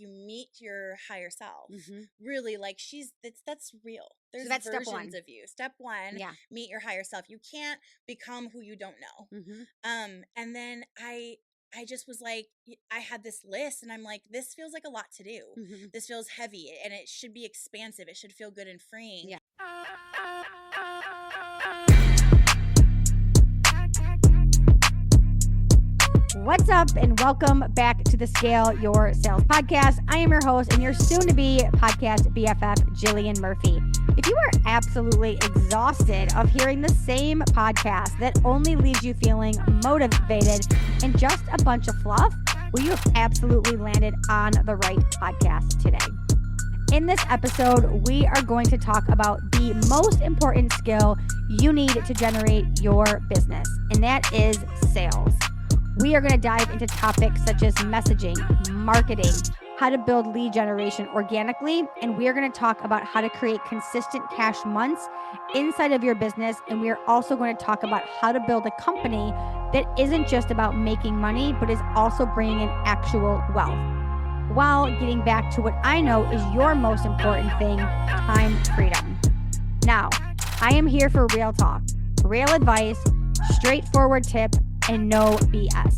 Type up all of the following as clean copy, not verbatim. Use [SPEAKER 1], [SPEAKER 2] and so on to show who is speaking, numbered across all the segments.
[SPEAKER 1] you meet your higher self.
[SPEAKER 2] Mhm.
[SPEAKER 1] Really, like that's real. There's
[SPEAKER 2] that's step one.
[SPEAKER 1] versions of you. Step one,
[SPEAKER 2] Yeah.
[SPEAKER 1] meet your higher self. You can't become who you don't know.
[SPEAKER 2] Mhm.
[SPEAKER 1] And then I just was like, I had this list and I'm like, this feels like a lot to do.
[SPEAKER 2] Mhm.
[SPEAKER 1] This feels heavy and it should be expansive. It should feel good and freeing.
[SPEAKER 2] Yeah. What's up, and welcome back to the Scale Your Sales podcast. I am your host and your soon-to-be podcast BFF, Jillian Murphy. If you are absolutely exhausted of hearing the same podcast that only leaves you feeling motivated and just a bunch of fluff, well, you have absolutely landed on the right podcast today. In this episode, we are going to talk about the most important skill you need to generate your business, and that is sales. We are going to dive into topics such as messaging, marketing, how to build lead generation organically, and we are going to talk about how to create consistent cash months inside of your business. And we are also going to talk about how to build a company that isn't just about making money, but is also bringing in actual wealth, while getting back to what I know is your most important thing, time freedom. Now, I am here for real talk, real advice, straightforward tip, and no BS.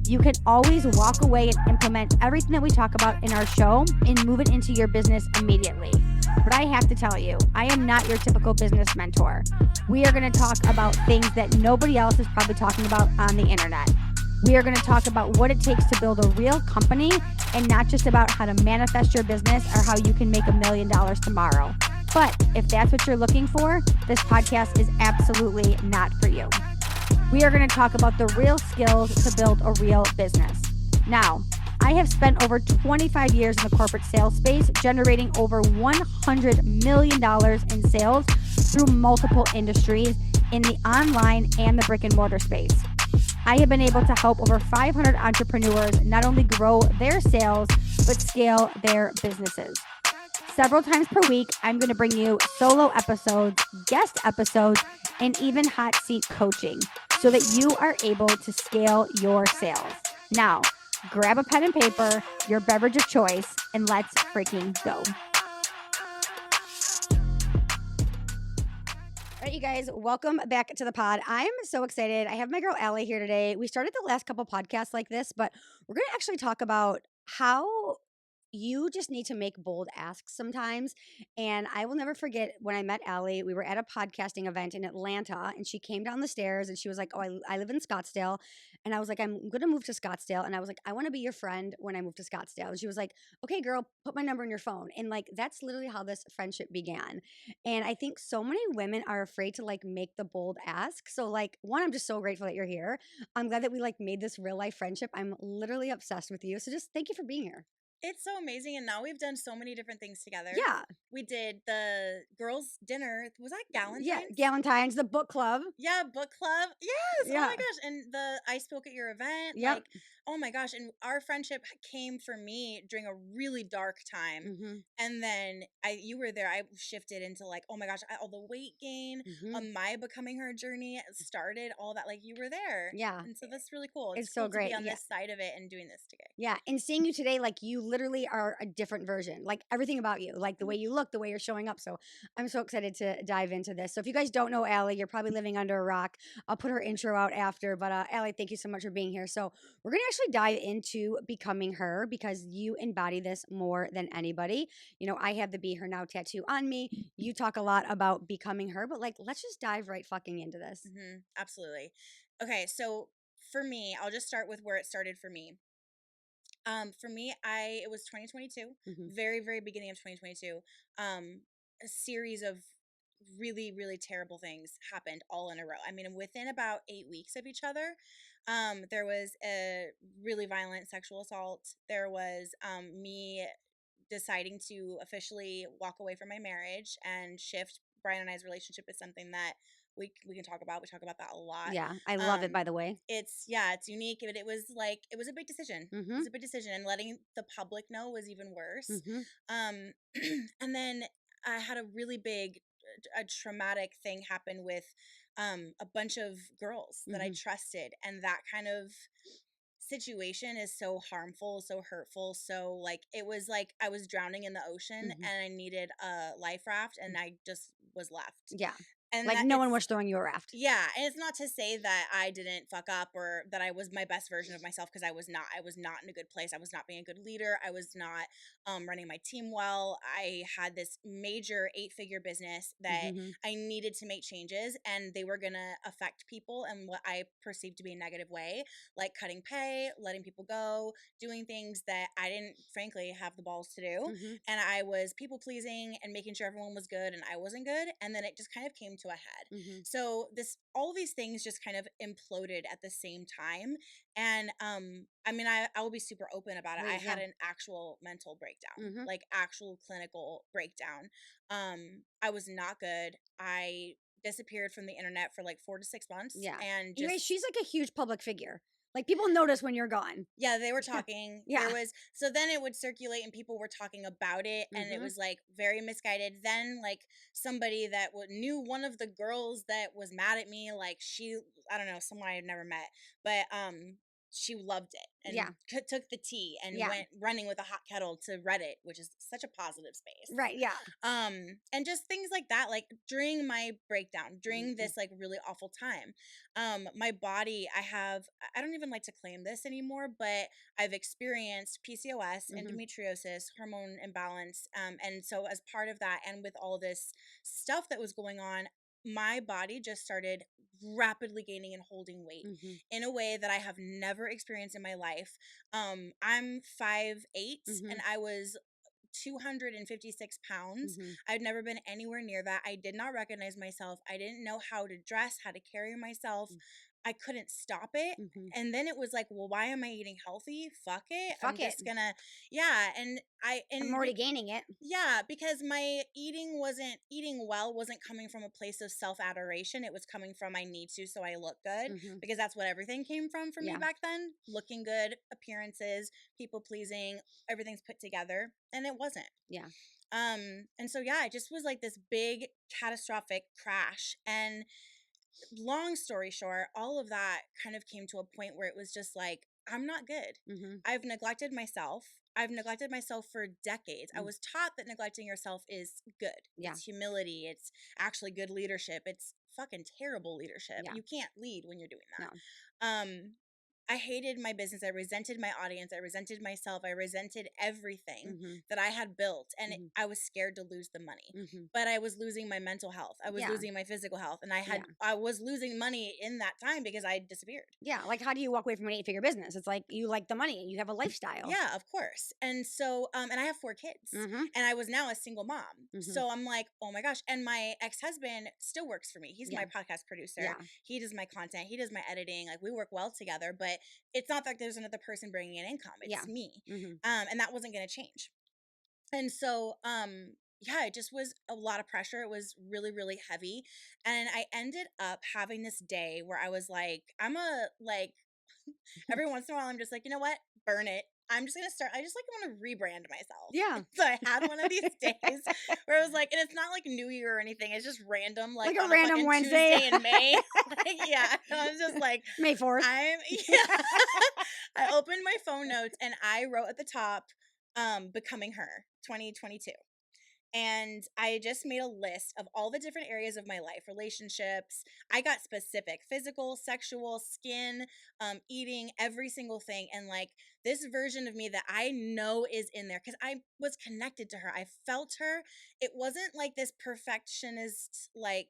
[SPEAKER 2] You can always walk away and implement everything that we talk about in our show and move it into your business immediately. But I have to tell you, I am not your typical business mentor. We are going to talk about things that nobody else is probably talking about on the internet. We are going to talk about what it takes to build a real company and not just about how to manifest your business or how you can make $1 million tomorrow. But if that's what you're looking for, this podcast is absolutely not for you. We are going to talk about the real skills to build a real business. Now, I have spent over 25 years in the corporate sales space, generating over $100 million in sales through multiple industries in the online and the brick and mortar space. I have been able to help over 500 entrepreneurs not only grow their sales, but scale their businesses. Several times per week, I'm going to bring you solo episodes, guest episodes, and even hot seat coaching so that you are able to scale your sales. Now, grab a pen and paper, your beverage of choice, and let's freaking go. All right, you guys, welcome back to the pod. I'm so excited. I have my girl Allie here today. We started the last couple podcasts like this, but we're going to actually talk about how you just need to make bold asks sometimes. And I will never forget when I met Allie. We were at a podcasting event in Atlanta, and she came down the stairs and she was like, "Oh, I live in Scottsdale." And I was like, "I'm going to move to Scottsdale." And I was like, "I want to be your friend when I move to Scottsdale." And she was like, "Okay, girl, put my number in your phone." And like, that's literally how this friendship began. And I think so many women are afraid to like make the bold ask. So, like, one, I'm just so grateful that you're here. I'm glad that we like made this real life friendship. I'm literally obsessed with you. So, just thank you for being here.
[SPEAKER 1] It's so amazing. And now we've done so many different things together.
[SPEAKER 2] Yeah.
[SPEAKER 1] We did the girls' dinner. Was that Galentine's?
[SPEAKER 2] Yeah, Galentine's, the book club.
[SPEAKER 1] Yeah, book club. Yes.
[SPEAKER 2] Yeah.
[SPEAKER 1] Oh my gosh. And I spoke at your event.
[SPEAKER 2] Yep.
[SPEAKER 1] Like, oh my gosh. And our friendship came for me during a really dark time.
[SPEAKER 2] Mm-hmm.
[SPEAKER 1] And then you were there. I shifted into like, oh my gosh, all the weight gain, my becoming her journey started, all that. Like, you were there.
[SPEAKER 2] Yeah.
[SPEAKER 1] And so that's really cool.
[SPEAKER 2] It's
[SPEAKER 1] cool
[SPEAKER 2] so great.
[SPEAKER 1] to be on this side of it and doing this together.
[SPEAKER 2] Yeah. And seeing you today, like, you literally are a different version, like everything about you, like the way you look, the way you're showing up. So I'm so excited to dive into this. So if you guys don't know Allie, you're probably living under a rock. I'll put her intro out after, but Allie, thank you so much for being here. So we're going to actually dive into becoming her because you embody this more than anybody. You know, I have the Be Her Now tattoo on me. You talk a lot about becoming her, but like, let's just dive right fucking into this.
[SPEAKER 1] Absolutely. Okay. So for me, I'll just start with where it started for me. For me, it was 2022, very, very beginning of 2022. A series of really, really terrible things happened all in a row. I mean, within about 8 weeks of each other, there was a really violent sexual assault. There was me deciding to officially walk away from my marriage and shift. Brian and I's relationship is something that we can talk about. We talk about that a lot.
[SPEAKER 2] Yeah, I love it, by the way.
[SPEAKER 1] It's unique, but it was a big decision. It was a big decision, and letting the public know was even worse. And then I had a really big, a traumatic thing happen with a bunch of girls that I trusted, and that kind of situation is so harmful, so hurtful, so like it was like I was drowning in the ocean
[SPEAKER 2] Mhm.
[SPEAKER 1] and I needed a life raft and I just was left.
[SPEAKER 2] Yeah.
[SPEAKER 1] And
[SPEAKER 2] Like
[SPEAKER 1] that
[SPEAKER 2] no one
[SPEAKER 1] it's
[SPEAKER 2] was throwing you a raft.
[SPEAKER 1] yeah, and it's not to say that I didn't fuck up or that I was my best version of myself because I was not. I was not in a good place. I was not being a good leader. I was not running my team well. I had this major 8-figure business that
[SPEAKER 2] Mhm.
[SPEAKER 1] I needed to make changes, and they were gonna affect people in what I perceived to be a negative way, like cutting pay, letting people go, doing things that I didn't, frankly, have the balls to do.
[SPEAKER 2] Mhm.
[SPEAKER 1] And I was people pleasing and making sure everyone was good, and I wasn't good. And then it just kind of came to a head.
[SPEAKER 2] Mhm.
[SPEAKER 1] So this all these things just kind of imploded at the same time. And I mean I will be super open about it. I
[SPEAKER 2] Please,
[SPEAKER 1] had
[SPEAKER 2] yeah.
[SPEAKER 1] an actual mental breakdown,
[SPEAKER 2] Mhm.
[SPEAKER 1] like actual clinical breakdown. I was not good. I disappeared from the internet for like 4 to 6 months
[SPEAKER 2] Yeah.
[SPEAKER 1] and
[SPEAKER 2] Anyway,
[SPEAKER 1] just
[SPEAKER 2] she's like a huge public figure. Like people notice when you're gone.
[SPEAKER 1] yeah, they were talking. There
[SPEAKER 2] Yeah.
[SPEAKER 1] was so then it would circulate and people were talking about it and it
[SPEAKER 2] Mhm.
[SPEAKER 1] was like very misguided. Then like somebody that knew one of the girls that was mad at me, like she I don't know, someone I had never met, but she loved it and
[SPEAKER 2] Yeah.
[SPEAKER 1] took the tea and
[SPEAKER 2] Yeah.
[SPEAKER 1] went running with a hot kettle to Reddit, which is such a positive space.
[SPEAKER 2] Right. Yeah.
[SPEAKER 1] And just things like that, like during my breakdown, during
[SPEAKER 2] Mhm.
[SPEAKER 1] this like really awful time, my body, I don't even like to claim this anymore, but I've experienced PCOS,
[SPEAKER 2] Mhm.
[SPEAKER 1] endometriosis, hormone imbalance, and so as part of that and with all this stuff that was going on, my body just started rapidly gaining and holding weight
[SPEAKER 2] Mhm.
[SPEAKER 1] in a way that I have never experienced in my life. I'm 5'8" and
[SPEAKER 2] Mhm.
[SPEAKER 1] I was 256 pounds.
[SPEAKER 2] Mhm.
[SPEAKER 1] I'd never been anywhere near that. I did not recognize myself. I didn't know how to dress, how to carry myself. I couldn't stop it.
[SPEAKER 2] Mhm.
[SPEAKER 1] And then it was like, well, why am I eating healthy? Fuck it. I'm
[SPEAKER 2] Fuck it.
[SPEAKER 1] just gonna, yeah. And
[SPEAKER 2] I'm already gaining it.
[SPEAKER 1] yeah, because my eating well wasn't coming from a place of self adoration. It was coming from I need to so I look good
[SPEAKER 2] Mhm.
[SPEAKER 1] because that's what everything came from for me
[SPEAKER 2] Yeah.
[SPEAKER 1] back then. Looking good, appearances, people pleasing, everything's put together, and it wasn't.
[SPEAKER 2] Yeah.
[SPEAKER 1] And so yeah, it just was like this big catastrophic crash. And long story short, all of that kind of came to a point where it was just like, I'm not good.
[SPEAKER 2] Mhm.
[SPEAKER 1] I've neglected myself. I've neglected myself for decades. I
[SPEAKER 2] Mm.
[SPEAKER 1] was taught that neglecting yourself is good.
[SPEAKER 2] Yeah.
[SPEAKER 1] It's humility. It's actually good leadership. It's fucking terrible leadership.
[SPEAKER 2] Yeah.
[SPEAKER 1] You can't lead when you're doing
[SPEAKER 2] No.
[SPEAKER 1] that. I hated my business. I resented my audience. I resented myself. I resented everything
[SPEAKER 2] Mhm.
[SPEAKER 1] that I had built. And
[SPEAKER 2] Mhm.
[SPEAKER 1] I was scared to lose the money.
[SPEAKER 2] Mhm.
[SPEAKER 1] But I was losing my mental health. I was
[SPEAKER 2] Yeah.
[SPEAKER 1] losing my physical health. And
[SPEAKER 2] Yeah.
[SPEAKER 1] I was losing money in that time because I disappeared.
[SPEAKER 2] Yeah. Like, how do you walk away from an 8-figure business? It's like you like the money. You have a lifestyle.
[SPEAKER 1] Yeah, of course. And so, and I have 4 kids
[SPEAKER 2] Mhm.
[SPEAKER 1] and I was now a single mom.
[SPEAKER 2] Mhm.
[SPEAKER 1] So I'm like, oh my gosh. And my ex-husband still works for me. He's my
[SPEAKER 2] Yeah.
[SPEAKER 1] podcast producer.
[SPEAKER 2] Yeah.
[SPEAKER 1] He does my content. He does my editing. Like we work well together, but it's not like there's another person bringing in income.
[SPEAKER 2] Yeah.
[SPEAKER 1] It's me.
[SPEAKER 2] Mhm.
[SPEAKER 1] And that wasn't going to change. And so, yeah, it just was a lot of pressure. It was really, really heavy. And I ended up having this day where I was like, every once in a while, I'm just like, you know what? Burn it. I'm just gonna start. I just like want to rebrand myself.
[SPEAKER 2] Yeah.
[SPEAKER 1] So I had one of these days where I was like, and it's not like New Year or anything. It's just random, like
[SPEAKER 2] Like a
[SPEAKER 1] on a
[SPEAKER 2] random
[SPEAKER 1] fucking
[SPEAKER 2] Wednesday.
[SPEAKER 1] Tuesday in May. Like, yeah, I was just like,
[SPEAKER 2] May 4th.
[SPEAKER 1] yeah. I opened my phone notes and I wrote at the top, "Becoming Her, 2022." And I just made a list of all the different areas of my life, relationships. I got specific: physical, sexual, skin, eating, every single thing. And like this version of me that I know is in there because I was connected to her. I felt her. It wasn't like this perfectionist, like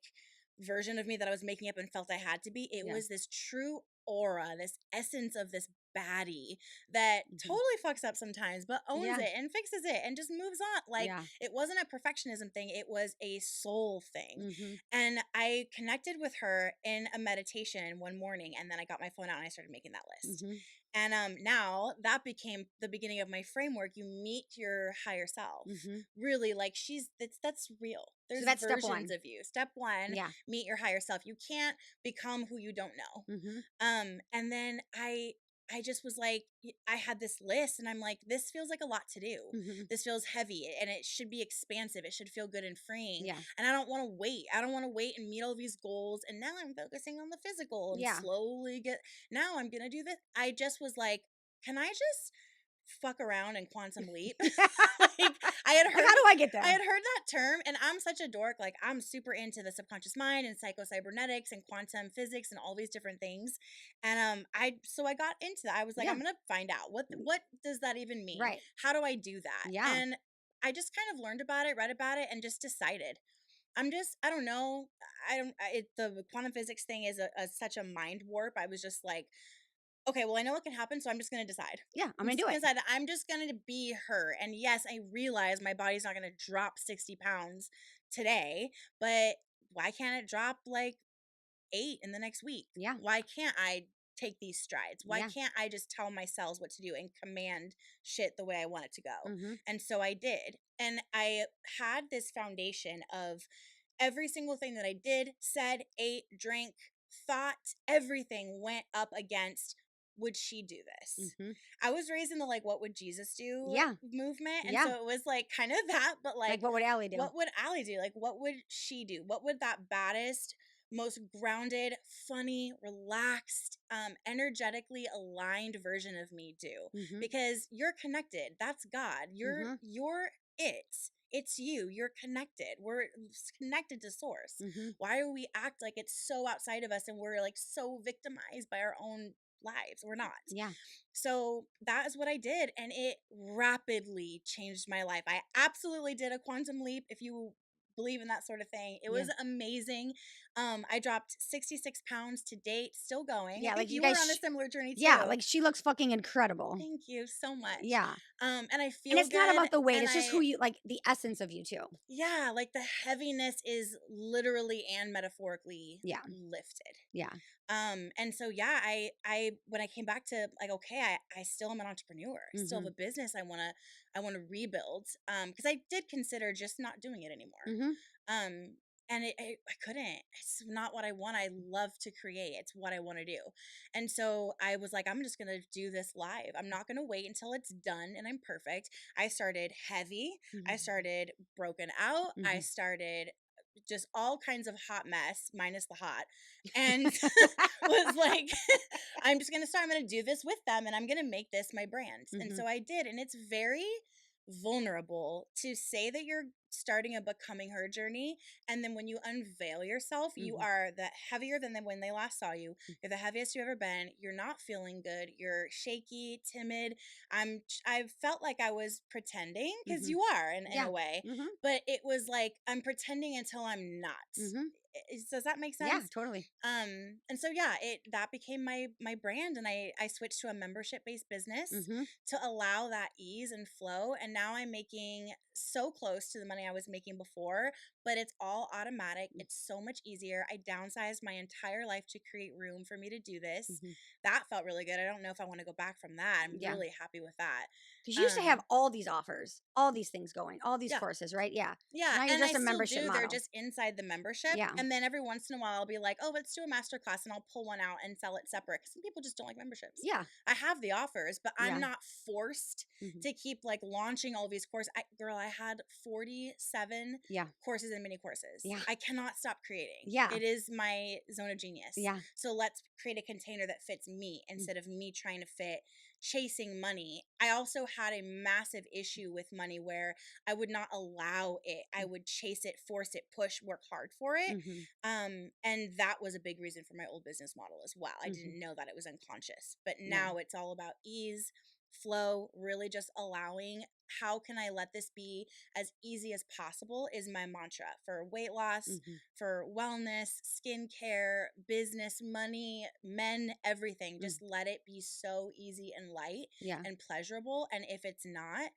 [SPEAKER 1] version of me that I was making up and felt I had to be. It
[SPEAKER 2] Yeah.
[SPEAKER 1] was this true aura, this essence of this baddie that
[SPEAKER 2] Mhm.
[SPEAKER 1] totally fucks up sometimes, but owns
[SPEAKER 2] Yeah.
[SPEAKER 1] it and fixes it and just moves on. Like
[SPEAKER 2] Yeah.
[SPEAKER 1] it wasn't a perfectionism thing, it was a soul thing.
[SPEAKER 2] Mhm.
[SPEAKER 1] And I connected with her in a meditation one morning, and then I got my phone out and I started making that list.
[SPEAKER 2] Mhm.
[SPEAKER 1] And now that became the beginning of my framework. You meet your higher self.
[SPEAKER 2] Mhm.
[SPEAKER 1] Really, like that's real.
[SPEAKER 2] So
[SPEAKER 1] There's
[SPEAKER 2] that's step
[SPEAKER 1] versions
[SPEAKER 2] 1.
[SPEAKER 1] of you. Step 1,
[SPEAKER 2] Yeah.
[SPEAKER 1] meet your higher self. You can't become who you don't know.
[SPEAKER 2] Mhm.
[SPEAKER 1] And then I just was like, I had this list and I'm like, this feels like a lot to do.
[SPEAKER 2] Mhm.
[SPEAKER 1] This feels heavy and it should be expansive. It should feel good and freeing.
[SPEAKER 2] Yeah.
[SPEAKER 1] And I don't want to wait. I don't want to wait and meet all these goals. And now I'm focusing on the physical and
[SPEAKER 2] Yeah.
[SPEAKER 1] slowly now I'm going to do this. I just was like, can I just fuck around and quantum leap? Like I had
[SPEAKER 2] Like,
[SPEAKER 1] heard
[SPEAKER 2] how do I get
[SPEAKER 1] I
[SPEAKER 2] there?
[SPEAKER 1] had heard that term and I'm such a dork. Like I'm super into the subconscious mind and psycho-cybernetics and quantum physics and all these different things. And I got into that. I was like,
[SPEAKER 2] Yeah.
[SPEAKER 1] I'm gonna find out what does that even mean?
[SPEAKER 2] Right.
[SPEAKER 1] How do I do that?
[SPEAKER 2] Yeah.
[SPEAKER 1] And I just kind of learned about it, read about it, and just decided. I don't know. The quantum physics thing is such a mind warp. I was just like, okay, well, I know what can happen, so I'm just gonna decide.
[SPEAKER 2] Yeah. I'm
[SPEAKER 1] I'm
[SPEAKER 2] gonna
[SPEAKER 1] just
[SPEAKER 2] do
[SPEAKER 1] gonna
[SPEAKER 2] it.
[SPEAKER 1] decide that I'm just gonna be her. And yes, I realize my body's not gonna drop 60 pounds today, but why can't it drop like 8 in the next week?
[SPEAKER 2] Yeah.
[SPEAKER 1] Why can't I take these strides? Why
[SPEAKER 2] Yeah.
[SPEAKER 1] can't I just tell my cells what to do and command shit the way I want it to go?
[SPEAKER 2] Mhm.
[SPEAKER 1] And so I did. And I had this foundation of every single thing that I did, said, ate, drank, thought, everything went up against, would she do this?
[SPEAKER 2] Mhm.
[SPEAKER 1] I was raised in the like, what would Jesus do
[SPEAKER 2] Yeah.
[SPEAKER 1] movement. And
[SPEAKER 2] Yeah.
[SPEAKER 1] so it was like kind of that, but
[SPEAKER 2] Like,
[SPEAKER 1] like,
[SPEAKER 2] what would Allie do?
[SPEAKER 1] what would Allie do? Like, what would she do? What would that baddest, most grounded, funny, relaxed, energetically aligned version of me do?
[SPEAKER 2] Mhm.
[SPEAKER 1] Because you're connected. That's God.
[SPEAKER 2] Mhm.
[SPEAKER 1] You're it. It's you. You're connected. We're connected to source.
[SPEAKER 2] Mhm.
[SPEAKER 1] Why do we act like it's so outside of us and we're like so victimized by our own lives? We're not.
[SPEAKER 2] Yeah.
[SPEAKER 1] So that is what I did. And it rapidly changed my life. I absolutely did a quantum leap. If you believe in that sort of thing, it
[SPEAKER 2] Yeah.
[SPEAKER 1] was amazing. I dropped 66 pounds to date, still going. I
[SPEAKER 2] Yeah.
[SPEAKER 1] think
[SPEAKER 2] Like, you
[SPEAKER 1] you were
[SPEAKER 2] guys.
[SPEAKER 1] on a similar journey
[SPEAKER 2] Yeah.
[SPEAKER 1] too.
[SPEAKER 2] Like, she looks fucking incredible.
[SPEAKER 1] Thank you so much.
[SPEAKER 2] Yeah.
[SPEAKER 1] And I
[SPEAKER 2] And
[SPEAKER 1] feel
[SPEAKER 2] it's not
[SPEAKER 1] good.
[SPEAKER 2] about the weight.
[SPEAKER 1] And
[SPEAKER 2] It's just who you like. The essence of you too.
[SPEAKER 1] yeah, like the heaviness is literally and metaphorically
[SPEAKER 2] Yeah.
[SPEAKER 1] lifted.
[SPEAKER 2] Yeah.
[SPEAKER 1] And so yeah, I when I came back to like, okay, I still am an entrepreneur. I still have
[SPEAKER 2] Mhm.
[SPEAKER 1] a business I wanna rebuild. Because I did consider just not doing it anymore.
[SPEAKER 2] Mhm.
[SPEAKER 1] Um, and I couldn't. It's not what I want. I love to create. It's what I want to do. And so I was like, I'm just gonna do this live. I'm not gonna wait until it's done and I'm perfect. I started heavy. I
[SPEAKER 2] Mhm.
[SPEAKER 1] started broken out. I
[SPEAKER 2] Mhm.
[SPEAKER 1] started just all kinds of hot mess, minus the hot, and was like, I'm just gonna start. I'm gonna do this with them, and I'm gonna make this my brand. And
[SPEAKER 2] Mhm.
[SPEAKER 1] so I did, and it's very vulnerable to say that you're starting a becoming her journey, and then when you unveil yourself, you
[SPEAKER 2] Mhm.
[SPEAKER 1] are the heavier than when they last saw you. You're the heaviest you've ever been. You're not feeling good. You're shaky, timid. I felt like I was pretending, because
[SPEAKER 2] Mhm.
[SPEAKER 1] you are in
[SPEAKER 2] Yeah.
[SPEAKER 1] a way,
[SPEAKER 2] Mhm.
[SPEAKER 1] but it was like I'm pretending until I'm not.
[SPEAKER 2] Mhm.
[SPEAKER 1] Does that make
[SPEAKER 2] Yeah.
[SPEAKER 1] sense?
[SPEAKER 2] Totally.
[SPEAKER 1] And so yeah, it that became my brand, and I switched to a membership based business
[SPEAKER 2] Mhm.
[SPEAKER 1] to allow that ease and flow. And now I'm making so close to the money I was making before, but it's all automatic. It's so much easier. I downsized my entire life to create room for me to do this.
[SPEAKER 2] Mhm.
[SPEAKER 1] That felt really good. I don't know if I want to go back from that. I'm
[SPEAKER 2] Yeah.
[SPEAKER 1] really happy with that.
[SPEAKER 2] Because you used to have
[SPEAKER 1] Um,
[SPEAKER 2] all these offers, all these things going, all these
[SPEAKER 1] yeah.
[SPEAKER 2] courses, right? Yeah.
[SPEAKER 1] Yeah,
[SPEAKER 2] Now you're
[SPEAKER 1] and I
[SPEAKER 2] just a
[SPEAKER 1] still
[SPEAKER 2] membership
[SPEAKER 1] do. They're
[SPEAKER 2] model.
[SPEAKER 1] just inside the membership.
[SPEAKER 2] Yeah.
[SPEAKER 1] And then every once in a while, I'll be like, oh, let's do a master class, and I'll pull one out and sell it separate. 'Cause some people just don't like memberships.
[SPEAKER 2] Yeah.
[SPEAKER 1] I have the offers, but I'm
[SPEAKER 2] Yeah.
[SPEAKER 1] not forced
[SPEAKER 2] Mhm.
[SPEAKER 1] to keep like launching all these courses. Girl, I had 47
[SPEAKER 2] Yeah.
[SPEAKER 1] courses and mini courses.
[SPEAKER 2] Yeah.
[SPEAKER 1] I cannot stop creating.
[SPEAKER 2] Yeah.
[SPEAKER 1] It is my zone of genius.
[SPEAKER 2] Yeah.
[SPEAKER 1] So let's create a container that fits me
[SPEAKER 2] Mm.
[SPEAKER 1] instead of me trying to fit chasing money. I also had a massive issue with money where I would not allow it. I would chase it, force it, push, work hard for it.
[SPEAKER 2] Mhm.
[SPEAKER 1] And that was a big reason for my old business model as well. I
[SPEAKER 2] Mhm.
[SPEAKER 1] didn't know that it was unconscious, but
[SPEAKER 2] Yeah.
[SPEAKER 1] now it's all about ease, flow, really just allowing. How can I let this be as easy as possible is my mantra for weight loss,
[SPEAKER 2] Mhm.
[SPEAKER 1] for wellness, skincare, business, money, men, everything.
[SPEAKER 2] Mm.
[SPEAKER 1] Just let it be so easy and light
[SPEAKER 2] Yeah.
[SPEAKER 1] and pleasurable. And if it's not,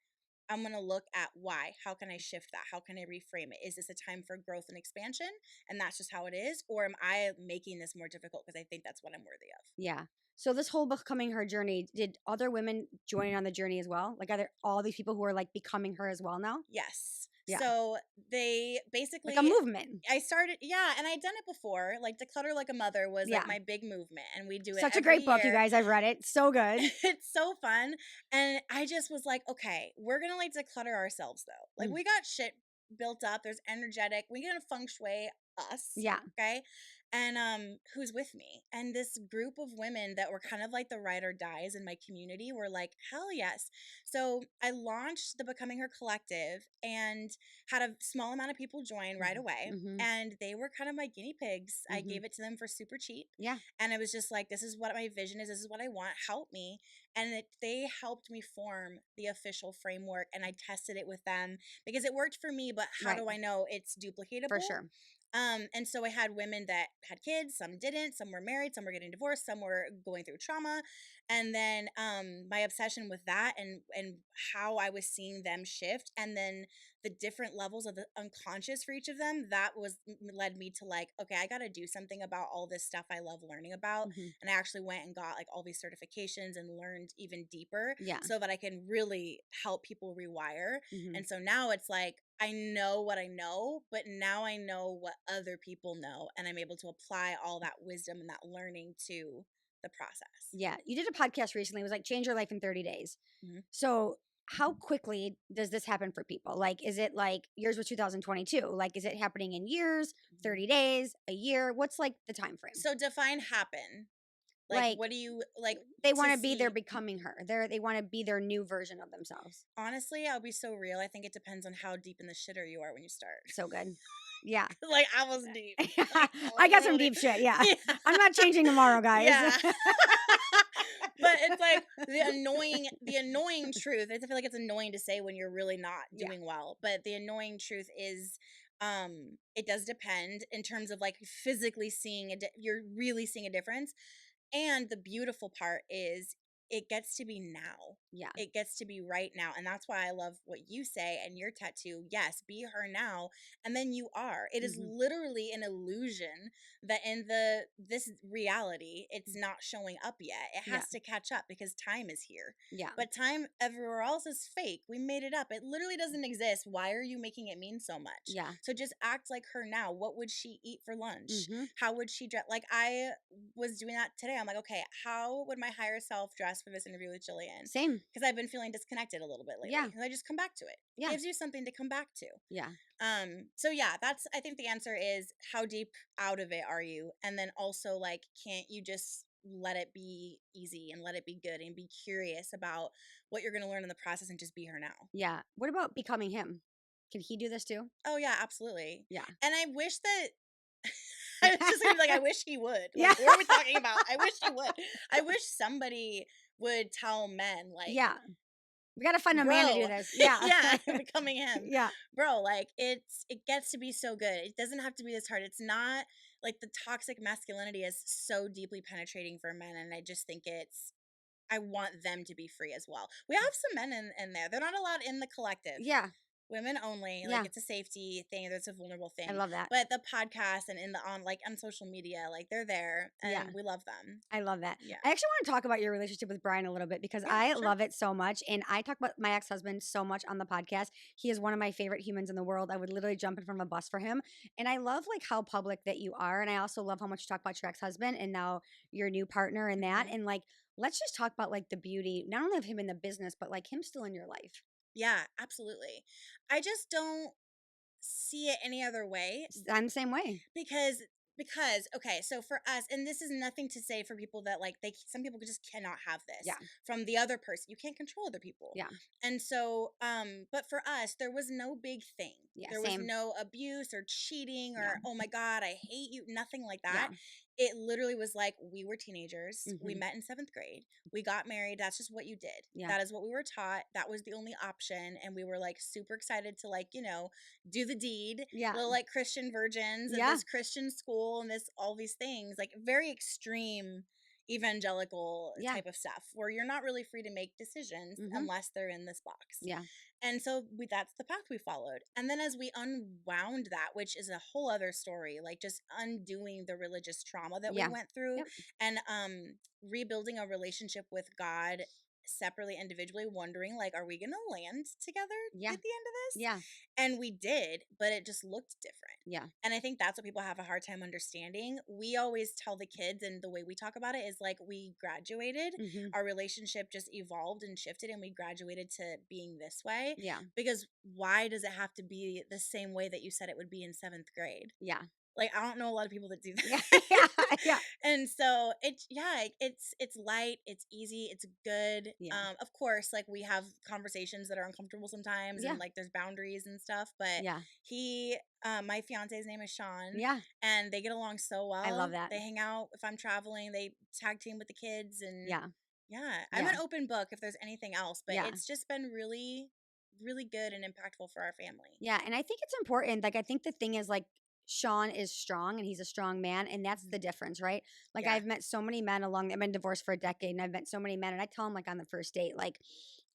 [SPEAKER 1] I'm going to look at why. How can I shift that? How can I reframe it? Is this a time for growth and expansion? And that's just how it is? Or am I making this more difficult because I think that's what I'm worthy of?
[SPEAKER 2] Yeah. So this whole becoming her journey, did other women join on the journey as well? Like, are there all these people who are like becoming her as well now?
[SPEAKER 1] Yes.
[SPEAKER 2] Yeah.
[SPEAKER 1] So they basically,
[SPEAKER 2] Like a movement.
[SPEAKER 1] I started, yeah, and I'd done it before. Like Declutter Like a Mother was
[SPEAKER 2] Yeah.
[SPEAKER 1] like my big movement, and we do it
[SPEAKER 2] Such a
[SPEAKER 1] every
[SPEAKER 2] great book, you
[SPEAKER 1] year.
[SPEAKER 2] guys. I've read it. So good.
[SPEAKER 1] It's so fun. And I just was like, okay, we're gonna like declutter ourselves though. Like
[SPEAKER 2] Mm.
[SPEAKER 1] we got shit built up. There's energetic. We gonna feng shui us.
[SPEAKER 2] Yeah.
[SPEAKER 1] Okay. And who's with me? And this group of women that were kind of like the ride or dies in my community were like, hell yes. So I launched the Becoming Her Collective and had a small amount of people join right away.
[SPEAKER 2] Mm-hmm.
[SPEAKER 1] And they were kind of my guinea pigs. I
[SPEAKER 2] Mm-hmm.
[SPEAKER 1] gave it to them for super cheap.
[SPEAKER 2] Yeah.
[SPEAKER 1] And it was just like, this is what my vision is. This is what I want. Help me. And they helped me form the official framework. And I tested it with them because it worked for me. But how
[SPEAKER 2] Right.
[SPEAKER 1] do I know it's duplicatable?
[SPEAKER 2] For sure.
[SPEAKER 1] And so I had women that had kids, some didn't, some were married, some were getting divorced, some were going through trauma. And then my obsession with that and how I was seeing them shift, and then the different levels of the unconscious for each of them, that was led me to like, okay, I got to do something about all this stuff I love learning about.
[SPEAKER 2] Mm-hmm.
[SPEAKER 1] And I actually went and got like all these certifications and learned even deeper
[SPEAKER 2] Yeah.
[SPEAKER 1] so that I can really help people rewire.
[SPEAKER 2] Mm-hmm.
[SPEAKER 1] And so now it's like, I know what I know, but now I know what other people know. And I'm able to apply all that wisdom and that learning to the process.
[SPEAKER 2] Yeah. You did a podcast recently. It was like Change Your Life in 30 Days.
[SPEAKER 1] Mm-hmm.
[SPEAKER 2] So how quickly does this happen for people? Like, is it like yours was 2022? Like, is it happening in years, 30 days, a year? What's like the time frame?
[SPEAKER 1] So define happen. Like,
[SPEAKER 2] Like,
[SPEAKER 1] what do you like?
[SPEAKER 2] they
[SPEAKER 1] to
[SPEAKER 2] want to be their
[SPEAKER 1] see?
[SPEAKER 2] becoming her. They want to be their new version of themselves.
[SPEAKER 1] Honestly, I'll be so real. I think it depends on how deep in the shitter you are when you start.
[SPEAKER 2] So good. Yeah.
[SPEAKER 1] Like I was deep.
[SPEAKER 2] I got some deep shit. Yeah.
[SPEAKER 1] Yeah.
[SPEAKER 2] I'm not changing tomorrow, guys.
[SPEAKER 1] Yeah. But it's like the annoying truth. I feel like it's annoying to say when you're really not doing well. But the annoying truth is it does depend in terms of like physically seeing you're really seeing a difference. And the beautiful part is it gets to be now.
[SPEAKER 2] Yeah.
[SPEAKER 1] It gets to be right now. And that's why I love what you say and your tattoo. Yes, be her now. And then you are. It is literally an illusion that in this reality, it's not showing up yet. It has to catch up because time is here.
[SPEAKER 2] Yeah.
[SPEAKER 1] But time everywhere else is fake. We made it up. It literally doesn't exist. Why are you making it mean so much?
[SPEAKER 2] Yeah.
[SPEAKER 1] So just act like her now. What would she eat for lunch?
[SPEAKER 2] Mm-hmm.
[SPEAKER 1] How would she dress? Like I was doing that today. I'm like, okay, how would my higher self dress for this interview with Jillian?
[SPEAKER 2] Same.
[SPEAKER 1] Because I've been feeling disconnected a little bit lately.
[SPEAKER 2] Yeah.
[SPEAKER 1] And I just come back to it.
[SPEAKER 2] Yeah.
[SPEAKER 1] Gives you something to come back to.
[SPEAKER 2] Yeah.
[SPEAKER 1] So yeah, I think the answer is how deep out of it are you? And then also like, can't you just let it be easy and let it be good and be curious about what you're going to learn in the process and just be her now?
[SPEAKER 2] Yeah. What about becoming him? Can he do this too?
[SPEAKER 1] Oh yeah, absolutely.
[SPEAKER 2] Yeah.
[SPEAKER 1] And I wish that I was just gonna be like, I wish he would. Like,
[SPEAKER 2] Yeah.
[SPEAKER 1] what are we talking about? I wish he would. I wish somebody would tell men, like,
[SPEAKER 2] Yeah. We got to find a man to do
[SPEAKER 1] bro,
[SPEAKER 2] this. Yeah.
[SPEAKER 1] yeah, becoming him.
[SPEAKER 2] Yeah.
[SPEAKER 1] Bro, like, it gets to be so good. It doesn't have to be this hard. It's not like the toxic masculinity is so deeply penetrating for men. And I just think I want them to be free as well. We have some men in there. They're not allowed in the collective.
[SPEAKER 2] Yeah.
[SPEAKER 1] Women only.
[SPEAKER 2] Yeah.
[SPEAKER 1] Like it's a safety thing. It's a vulnerable thing.
[SPEAKER 2] I love that.
[SPEAKER 1] But the podcast and on social media, like they're there and we love them.
[SPEAKER 2] I love that.
[SPEAKER 1] Yeah.
[SPEAKER 2] I actually want to talk about your relationship with Brian a little bit because I love it so much. And I talk about my ex-husband so much on the podcast. He is one of my favorite humans in the world. I would literally jump in from a bus for him. And I love like how public that you are. And I also love how much you talk about your ex-husband and now your new partner and that. And like, let's just talk about like the beauty, not only of him in the business, but like him still in your life.
[SPEAKER 1] Yeah, absolutely. I just don't see it any other way.
[SPEAKER 2] I'm the same way.
[SPEAKER 1] Because okay, so for us, and this is nothing to say for people that like some people just cannot have this from the other person. You can't control other people.
[SPEAKER 2] Yeah.
[SPEAKER 1] And so but for us there was no big thing. There was
[SPEAKER 2] same.
[SPEAKER 1] no abuse or cheating or oh my god, I hate you, nothing like that.
[SPEAKER 2] Yeah.
[SPEAKER 1] It literally was like we were teenagers. We met in 7th grade. We got married. That's just what you did.
[SPEAKER 2] Yeah.
[SPEAKER 1] That is what we were taught. That was the only option. And we were like super excited to like, do the deed.
[SPEAKER 2] Yeah.
[SPEAKER 1] Little like Christian virgins and this Christian school and all these things, like very extreme evangelical type of stuff where you're not really free to make decisions unless they're in this box.
[SPEAKER 2] Yeah.
[SPEAKER 1] And so that's the path we followed. And then as we unwound that, which is a whole other story, like just undoing the religious trauma that we went through and rebuilding a relationship with God separately, individually, wondering, like, are we going to land together
[SPEAKER 2] Yeah.
[SPEAKER 1] at the end of this?
[SPEAKER 2] Yeah.
[SPEAKER 1] And we did, but it just looked different.
[SPEAKER 2] Yeah.
[SPEAKER 1] And I think that's what people have a hard time understanding. We always tell the kids, and the way we talk about it is like, we graduated,
[SPEAKER 2] Mm-hmm.
[SPEAKER 1] our relationship just evolved and shifted, and we graduated to being this way.
[SPEAKER 2] Yeah.
[SPEAKER 1] Because why does it have to be the same way that you said it would be in seventh grade?
[SPEAKER 2] Yeah.
[SPEAKER 1] Like, I don't know a lot of people that do
[SPEAKER 2] Yeah.
[SPEAKER 1] that.
[SPEAKER 2] Yeah. Yeah.
[SPEAKER 1] And so it's light, it's easy, it's good.
[SPEAKER 2] Yeah.
[SPEAKER 1] Of course, like, we have conversations that are uncomfortable sometimes,
[SPEAKER 2] Yeah.
[SPEAKER 1] and like there's boundaries and stuff, but
[SPEAKER 2] Yeah.
[SPEAKER 1] he my fiance's name is Sean,
[SPEAKER 2] Yeah.
[SPEAKER 1] and they get along so
[SPEAKER 2] I love
[SPEAKER 1] well.
[SPEAKER 2] that.
[SPEAKER 1] They hang out if I'm traveling, they tag team with the kids, and
[SPEAKER 2] Yeah.
[SPEAKER 1] yeah, I'm
[SPEAKER 2] Yeah.
[SPEAKER 1] an open book if there's anything else, but
[SPEAKER 2] Yeah.
[SPEAKER 1] it's just been really, really good and impactful for our family.
[SPEAKER 2] Yeah. And I think it's important. Like, I think the thing is, like, Sean is strong and he's a strong man. And that's
[SPEAKER 1] Mhm.
[SPEAKER 2] the difference, right? Like,
[SPEAKER 1] Yeah.
[SPEAKER 2] I've met so many men I've been divorced for a decade and I've met so many men. And I tell them, like, on the first date, like,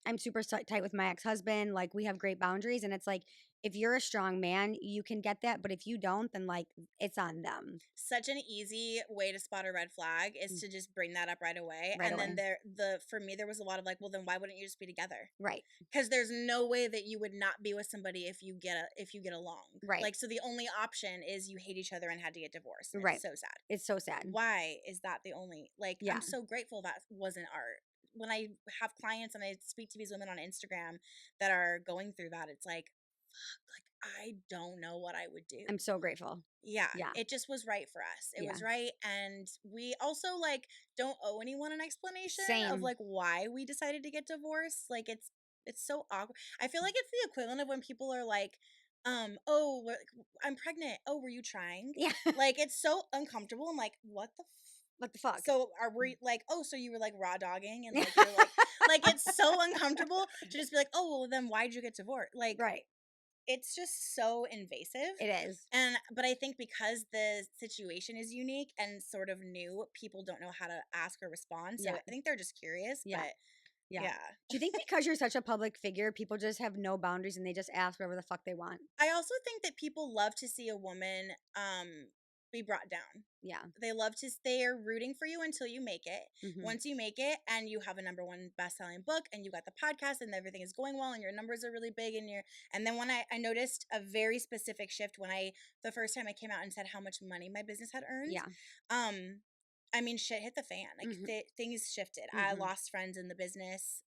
[SPEAKER 2] I'm super tight with my ex husband. Like, we have great boundaries. And it's like, if you're a strong man, you can get that. But if you don't, then, like, it's on them
[SPEAKER 1] Such an easy way to spot a red flag is
[SPEAKER 2] Mm.
[SPEAKER 1] to just bring that up right away.
[SPEAKER 2] right
[SPEAKER 1] And then
[SPEAKER 2] away.
[SPEAKER 1] for me, there was a lot of like, well, then why wouldn't you just be together?
[SPEAKER 2] Right.
[SPEAKER 1] Because there's no way that you would not be with somebody if you get along.
[SPEAKER 2] Right.
[SPEAKER 1] Like, so the only option is you hate each other and had to get divorced. And
[SPEAKER 2] Right.
[SPEAKER 1] it's so sad.
[SPEAKER 2] It's so sad.
[SPEAKER 1] Why is that the only, like,
[SPEAKER 2] Yeah.
[SPEAKER 1] I'm so grateful that wasn't art. When I have clients and I speak to these women on Instagram that are going through that, it's like, fuck, like, I don't know what I would do.
[SPEAKER 2] I'm so grateful.
[SPEAKER 1] Yeah,
[SPEAKER 2] Yeah.
[SPEAKER 1] it just was right for us. It
[SPEAKER 2] Yeah.
[SPEAKER 1] was right, and we also, like, don't owe anyone an explanation of,
[SPEAKER 2] Same.
[SPEAKER 1] like, why we decided to get divorced. Like, it's so awkward. I feel like it's the equivalent of when people are like, "Oh, I'm pregnant. Oh, were you trying?"
[SPEAKER 2] Yeah.
[SPEAKER 1] Like, it's so uncomfortable. I'm like, "What the
[SPEAKER 2] What the fuck?
[SPEAKER 1] so are we like, oh, so you were like raw dogging and like you're like it's so uncomfortable to just be like, oh, well, then why'd you get divorced? Like,
[SPEAKER 2] right.
[SPEAKER 1] it's just so invasive.
[SPEAKER 2] It is.
[SPEAKER 1] And but I think because the situation is unique and sort of new, people don't know how to ask or respond. So
[SPEAKER 2] Yeah.
[SPEAKER 1] I think they're just curious.
[SPEAKER 2] Yeah.
[SPEAKER 1] But
[SPEAKER 2] Yeah.
[SPEAKER 1] yeah.
[SPEAKER 2] Do you think because you're such a public figure, people just have no boundaries and they just ask whatever the fuck they want?
[SPEAKER 1] I also think that people love to see a woman be brought down.
[SPEAKER 2] Yeah.
[SPEAKER 1] They love to they are rooting for you until you make it.
[SPEAKER 2] Mm-hmm.
[SPEAKER 1] Once you make it and you have a number one best-selling book and you got the podcast and everything is going well and your numbers are really big and then when I noticed a very specific shift when the first time I came out and said how much money my business had earned.
[SPEAKER 2] Yeah.
[SPEAKER 1] I mean, shit hit the fan. Like,
[SPEAKER 2] Mm-hmm.
[SPEAKER 1] things shifted. I
[SPEAKER 2] Mm-hmm.
[SPEAKER 1] lost friends in the business.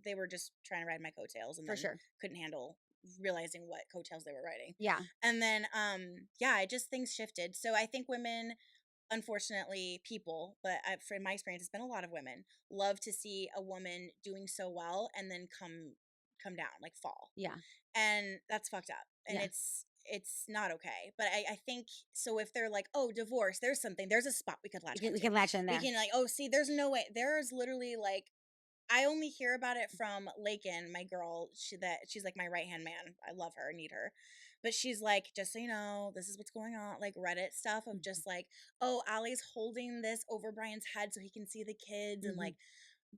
[SPEAKER 1] They were just trying to ride my coattails and
[SPEAKER 2] For
[SPEAKER 1] then
[SPEAKER 2] sure.
[SPEAKER 1] couldn't handle realizing what coattails they were riding.
[SPEAKER 2] Yeah.
[SPEAKER 1] And then, yeah, it just things shifted. So I think women, unfortunately, in my experience, it's been a lot of women love to see a woman doing so well and then come down, like fall,
[SPEAKER 2] Yeah.
[SPEAKER 1] and that's fucked up, and
[SPEAKER 2] Yeah.
[SPEAKER 1] it's not okay. But I think so if they're like, oh, divorce, there's a spot we could latch
[SPEAKER 2] We
[SPEAKER 1] onto.
[SPEAKER 2] can latch in
[SPEAKER 1] We
[SPEAKER 2] there.
[SPEAKER 1] can like, oh, see, there's no way. There is literally like I only hear about it from Lakin, my girl. She's like my right hand man. I love her, need her. But she's like, just so you know, this is what's going on. Like Reddit stuff of just like, oh, Allie's holding this over Brian's head so he can see the kids, and
[SPEAKER 2] Mm-hmm.
[SPEAKER 1] like,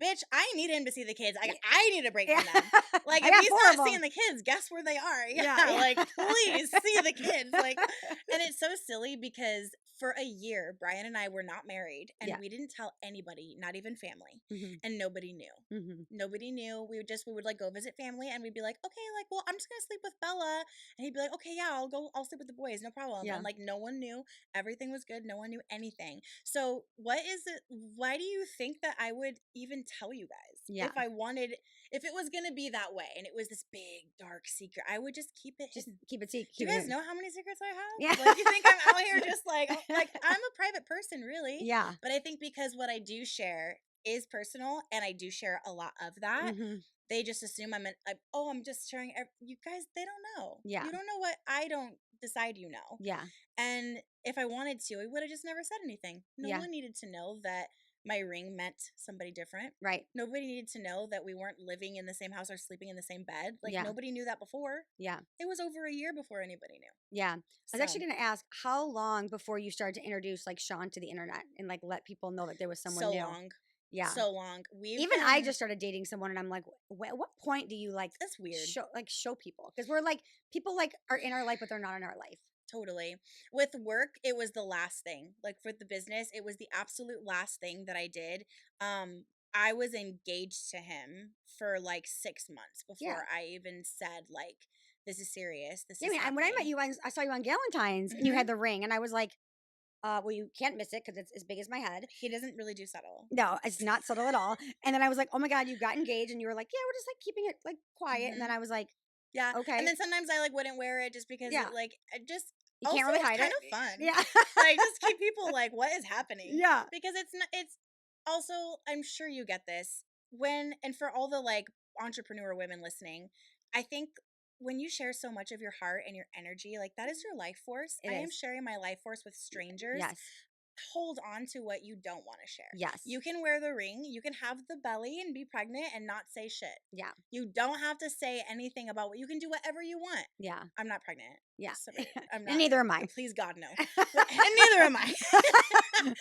[SPEAKER 1] bitch, I need him to see the kids.
[SPEAKER 2] Yeah.
[SPEAKER 1] I need a break
[SPEAKER 2] Yeah.
[SPEAKER 1] from them. Like,
[SPEAKER 2] I
[SPEAKER 1] if
[SPEAKER 2] got
[SPEAKER 1] he's
[SPEAKER 2] 4
[SPEAKER 1] not
[SPEAKER 2] of 'em.
[SPEAKER 1] seeing the kids, guess where they are? Yeah,
[SPEAKER 2] Yeah.
[SPEAKER 1] like, please see the kids. Like, and it's so silly because for a year, Brian and I were not married, and
[SPEAKER 2] Yeah.
[SPEAKER 1] we didn't tell anybody, not even family,
[SPEAKER 2] Mm-hmm.
[SPEAKER 1] and nobody knew.
[SPEAKER 2] Mm-hmm.
[SPEAKER 1] Nobody knew. We would like go visit family, and we'd be like, okay, like, well, I'm just gonna sleep with Bella, and he'd be like, okay, yeah, I'll sleep with the boys, no problem.
[SPEAKER 2] Yeah.
[SPEAKER 1] And like, no one knew. Everything was good. No one knew anything. So what is it? Why do you think that I would even tell you guys
[SPEAKER 2] Yeah.
[SPEAKER 1] if it was gonna be that way, and it was this big dark secret? I would just keep it
[SPEAKER 2] Just
[SPEAKER 1] hidden.
[SPEAKER 2] keep it secret.
[SPEAKER 1] Do you guys know how many secrets I have?
[SPEAKER 2] Yeah.
[SPEAKER 1] Like, you think I'm out here just like I'm a private person, really.
[SPEAKER 2] Yeah.
[SPEAKER 1] But I think because what I do share is personal, and I do share a lot of that,
[SPEAKER 2] Mm-hmm.
[SPEAKER 1] they just assume I'm just sharing. You guys, they don't know.
[SPEAKER 2] Yeah.
[SPEAKER 1] You don't know what I don't decide you know.
[SPEAKER 2] Yeah.
[SPEAKER 1] And if I wanted to, I would have just never said anything. No
[SPEAKER 2] Yeah.
[SPEAKER 1] one needed to know that my ring meant somebody different.
[SPEAKER 2] Right.
[SPEAKER 1] Nobody needed to know that we weren't living in the same house or sleeping in the same bed. Like,
[SPEAKER 2] Yeah.
[SPEAKER 1] nobody knew that before.
[SPEAKER 2] Yeah.
[SPEAKER 1] It was over a year before anybody knew.
[SPEAKER 2] Yeah. I was
[SPEAKER 1] So,
[SPEAKER 2] actually going to ask how long before you started to introduce like Sean to the internet and like let people know that there was someone
[SPEAKER 1] so
[SPEAKER 2] new.
[SPEAKER 1] long.
[SPEAKER 2] Yeah.
[SPEAKER 1] So long.
[SPEAKER 2] Even I just started dating someone and I'm like, at what point do you like
[SPEAKER 1] That's weird.
[SPEAKER 2] show people? Because we're like, people like are in our life, but they're not in our life.
[SPEAKER 1] Totally. With work, it was the last thing. Like, for the business, it was the absolute last thing that I did. I was engaged to him for like 6 months
[SPEAKER 2] Yeah.
[SPEAKER 1] before I even said like, this is serious. This
[SPEAKER 2] Yeah,
[SPEAKER 1] is
[SPEAKER 2] I mean, when I met
[SPEAKER 1] happening.
[SPEAKER 2] you, I saw you on Galentine's and you had the ring, and I was like, well, you can't miss it because it's as big as my head.
[SPEAKER 1] He doesn't really do subtle.
[SPEAKER 2] No, it's not subtle at all. And then I was like, oh my God, you got engaged. And you were like, yeah, we're just like keeping it like quiet. And then I was like,
[SPEAKER 1] Yeah. And
[SPEAKER 2] okay.
[SPEAKER 1] then sometimes I like wouldn't wear it just because
[SPEAKER 2] Yeah.
[SPEAKER 1] it like it just
[SPEAKER 2] You
[SPEAKER 1] also
[SPEAKER 2] can't really
[SPEAKER 1] it's
[SPEAKER 2] hide
[SPEAKER 1] kind
[SPEAKER 2] it.
[SPEAKER 1] of fun.
[SPEAKER 2] Yeah.
[SPEAKER 1] Like just keep people like what is happening?
[SPEAKER 2] Yeah.
[SPEAKER 1] Because it's not it's also I'm sure you get this when and for all the like entrepreneur women listening, I think when you share so much of your heart and your energy, like that is your life force.
[SPEAKER 2] It
[SPEAKER 1] I am
[SPEAKER 2] is.
[SPEAKER 1] sharing my life force with strangers.
[SPEAKER 2] Yes.
[SPEAKER 1] Hold on to what you don't want to share.
[SPEAKER 2] Yes.
[SPEAKER 1] You can wear the ring, you can have the belly and be pregnant and not say shit.
[SPEAKER 2] Yeah.
[SPEAKER 1] You don't have to say anything about what you can do whatever you want.
[SPEAKER 2] Yeah.
[SPEAKER 1] I'm not pregnant.
[SPEAKER 2] Yeah.
[SPEAKER 1] I'm not.
[SPEAKER 2] And neither am I.
[SPEAKER 1] Please God no. And neither am I.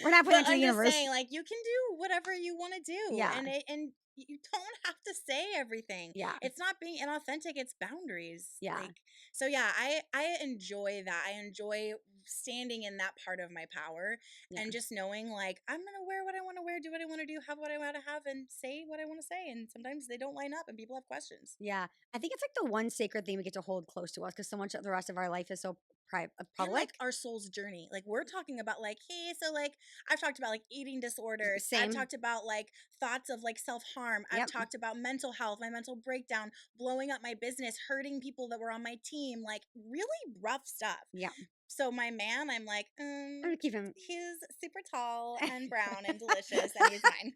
[SPEAKER 2] We're not putting
[SPEAKER 1] But
[SPEAKER 2] it to the
[SPEAKER 1] I'm just
[SPEAKER 2] universe.
[SPEAKER 1] saying like you can do whatever you want to do
[SPEAKER 2] Yeah.
[SPEAKER 1] and you don't have to say everything.
[SPEAKER 2] Yeah.
[SPEAKER 1] It's not being inauthentic, it's boundaries.
[SPEAKER 2] Yeah.
[SPEAKER 1] Like so yeah, I enjoy that. I enjoy standing in that part of my power
[SPEAKER 2] Yeah.
[SPEAKER 1] and just knowing like I'm gonna wear what I want to wear, do what I want to do, have what I want to have, and say what I want to say. And sometimes they don't line up, and people have questions.
[SPEAKER 2] Yeah. I think it's like the one sacred thing we get to hold close to us because so much of the rest of our life is so
[SPEAKER 1] And
[SPEAKER 2] public.
[SPEAKER 1] like our soul's journey, like we're talking about like hey so like I've talked about like eating disorders, I've
[SPEAKER 2] Same.
[SPEAKER 1] talked about like thoughts of like self-harm, I've
[SPEAKER 2] Yep.
[SPEAKER 1] talked about mental health, my mental breakdown, blowing up my business, hurting people that were on my team, like really rough stuff.
[SPEAKER 2] Yeah.
[SPEAKER 1] So my man, I'm like,
[SPEAKER 2] I'm gonna keep him.
[SPEAKER 1] he's super tall and brown and delicious, and he's mine.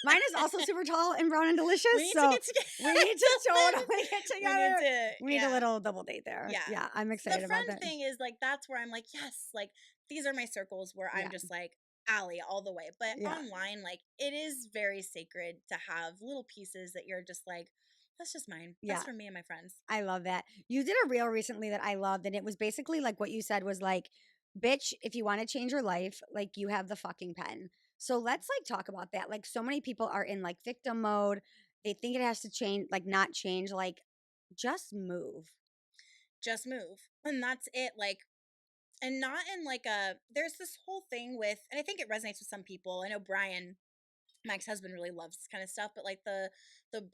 [SPEAKER 2] Mine is also super tall and brown and delicious.
[SPEAKER 1] We need
[SPEAKER 2] so
[SPEAKER 1] to get together.
[SPEAKER 2] we need to totally get
[SPEAKER 1] We
[SPEAKER 2] together.
[SPEAKER 1] need to.
[SPEAKER 2] We need a little double date there.
[SPEAKER 1] Yeah.
[SPEAKER 2] Yeah. I'm
[SPEAKER 1] The
[SPEAKER 2] excited about
[SPEAKER 1] friend
[SPEAKER 2] that.
[SPEAKER 1] thing is like that's where I'm like, yes, like these are my circles where I'm
[SPEAKER 2] Yeah.
[SPEAKER 1] just like Allie all the way. But
[SPEAKER 2] Yeah.
[SPEAKER 1] online, like it is very sacred to have little pieces that you're just like, that's just mine.
[SPEAKER 2] Yeah.
[SPEAKER 1] That's for me and my friends.
[SPEAKER 2] I love that. You did a reel recently that I loved, and it was basically like what you said was like, bitch, if you want to change your life, like you have the fucking pen. So let's like talk about that. Like so many people are in like victim mode. They think it has to change, like not change, like just move.
[SPEAKER 1] Just move. And that's it. Like, and not in like a, there's this whole thing with, and I think it resonates with some people. I know Brian, my ex-husband, really loves this kind of stuff, but like the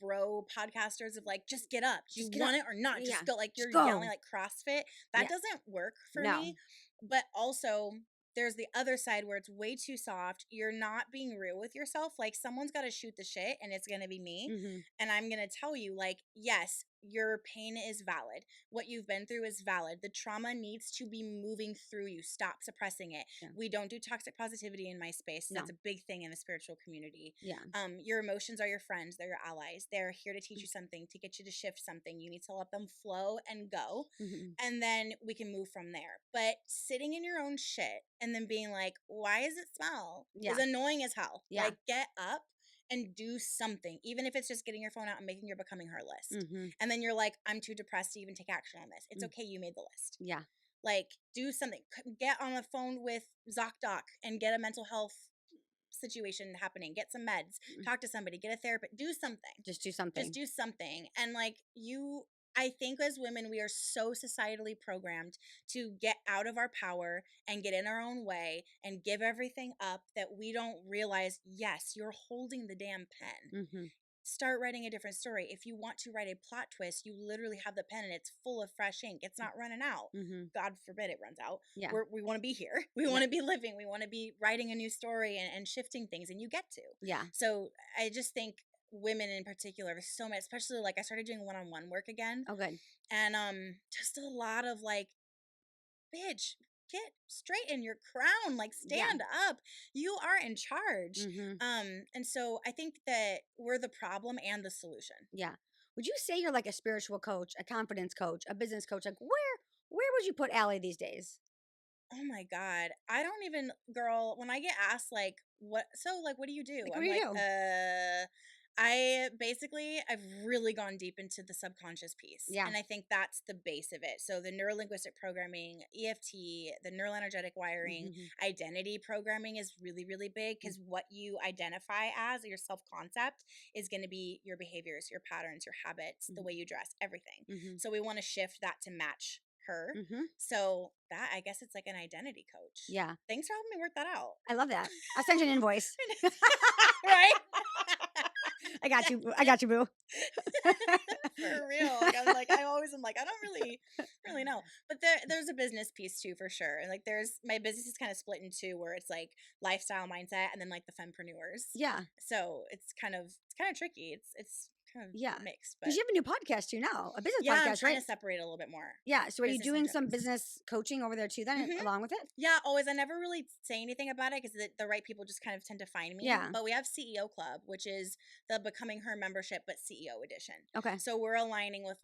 [SPEAKER 1] bro podcasters of like just get up, do you
[SPEAKER 2] Just get
[SPEAKER 1] want
[SPEAKER 2] up.
[SPEAKER 1] it or not,
[SPEAKER 2] Yeah.
[SPEAKER 1] just go, like you're
[SPEAKER 2] Just go.
[SPEAKER 1] yelling like CrossFit, that
[SPEAKER 2] Yeah.
[SPEAKER 1] doesn't work for
[SPEAKER 2] No.
[SPEAKER 1] me. But also there's the other side where it's way too soft, you're not being real with yourself, like someone's got to shoot the shit and it's gonna be me.
[SPEAKER 2] Mhm.
[SPEAKER 1] And I'm gonna tell you like, yes, your pain is valid, what you've been through is valid, the trauma needs to be moving through you, stop suppressing it.
[SPEAKER 2] Yeah.
[SPEAKER 1] We don't do toxic positivity in my space.
[SPEAKER 2] No.
[SPEAKER 1] That's a big thing in the spiritual community.
[SPEAKER 2] Yeah.
[SPEAKER 1] Your emotions are your friends, they're your allies, they're here to teach you something, to get you to shift something. You need to let them flow and go,
[SPEAKER 2] Mhm.
[SPEAKER 1] and then we can move from there. But sitting in your own shit and then being like, why does it smell,
[SPEAKER 2] Yeah.
[SPEAKER 1] is annoying as hell.
[SPEAKER 2] Yeah.
[SPEAKER 1] Like get up and do something, even if it's just getting your phone out and making your becoming her list.
[SPEAKER 2] Mhm.
[SPEAKER 1] And then you're like, I'm too depressed to even take action on this. It's okay, you made the list.
[SPEAKER 2] Yeah.
[SPEAKER 1] Like do something, get on the phone with ZocDoc and get a mental health situation happening, get some meds, talk to somebody, get a therapist, do something.
[SPEAKER 2] Just do something.
[SPEAKER 1] Just do something. And like I think as women, we are so societally programmed to get out of our power and get in our own way and give everything up that we don't realize, yes, you're holding the damn pen.
[SPEAKER 2] Mhm.
[SPEAKER 1] Start writing a different story. If you want to write a plot twist, you literally have the pen and it's full of fresh ink. It's not running out.
[SPEAKER 2] Mhm.
[SPEAKER 1] God forbid it runs out.
[SPEAKER 2] Yeah.
[SPEAKER 1] We want to be here. We want to be living. We want to be writing a new story and shifting things, and you get to.
[SPEAKER 2] Yeah.
[SPEAKER 1] So I just think women in particular, there's so much, especially like I started doing one-on-one work again.
[SPEAKER 2] Oh, good.
[SPEAKER 1] And just a lot of like, bitch, get straight in your crown, like stand up, you are in charge.
[SPEAKER 2] Mhm.
[SPEAKER 1] And so I think that we're the problem and the solution.
[SPEAKER 2] Yeah. Would you say you're like a spiritual coach, a confidence coach, a business coach? Like where would you put Allie these days?
[SPEAKER 1] Oh my God, I don't even, girl, when I get asked like what do you do,
[SPEAKER 2] Like, what
[SPEAKER 1] I'm
[SPEAKER 2] do you
[SPEAKER 1] like
[SPEAKER 2] do?
[SPEAKER 1] I've really gone deep into the subconscious piece.
[SPEAKER 2] Yeah.
[SPEAKER 1] And I think that's the base of it. So the neurolinguistic programming, EFT, the neuroenergetic wiring,
[SPEAKER 2] Mhm.
[SPEAKER 1] identity programming is really, really big, because what you identify as your self-concept is going to be your behaviors, your patterns, your habits, the way you dress, everything.
[SPEAKER 2] Mhm.
[SPEAKER 1] So we want to shift that to match her.
[SPEAKER 2] Mhm.
[SPEAKER 1] So that, I guess it's like an identity coach.
[SPEAKER 2] Yeah.
[SPEAKER 1] Thanks for helping me work that out.
[SPEAKER 2] I love that. I'll send you an invoice.
[SPEAKER 1] Right?
[SPEAKER 2] I got you. I got you, boo.
[SPEAKER 1] For real. Like I'm like, I always am like, I don't really know. But there's a business piece too for sure. And like there's my business is kind of split in two where it's like lifestyle mindset and then like the fempreneurs.
[SPEAKER 2] Yeah.
[SPEAKER 1] So it's kind of tricky. It's kind of
[SPEAKER 2] Yeah.
[SPEAKER 1] mixed. But
[SPEAKER 2] Because you have a new podcast too now, a business
[SPEAKER 1] yeah, I'm
[SPEAKER 2] podcast,
[SPEAKER 1] trying
[SPEAKER 2] right?
[SPEAKER 1] to separate it a little bit more.
[SPEAKER 2] Yeah. So are you
[SPEAKER 1] Business and
[SPEAKER 2] doing some
[SPEAKER 1] genetics.
[SPEAKER 2] business coaching over there too then
[SPEAKER 1] Mhm.
[SPEAKER 2] along with it?
[SPEAKER 1] Yeah, always. I never really say anything about it because the right people just kind of tend to find me.
[SPEAKER 2] Yeah.
[SPEAKER 1] But we have CEO Club, which is the Becoming Her membership, but CEO edition.
[SPEAKER 2] Okay.
[SPEAKER 1] So we're aligning with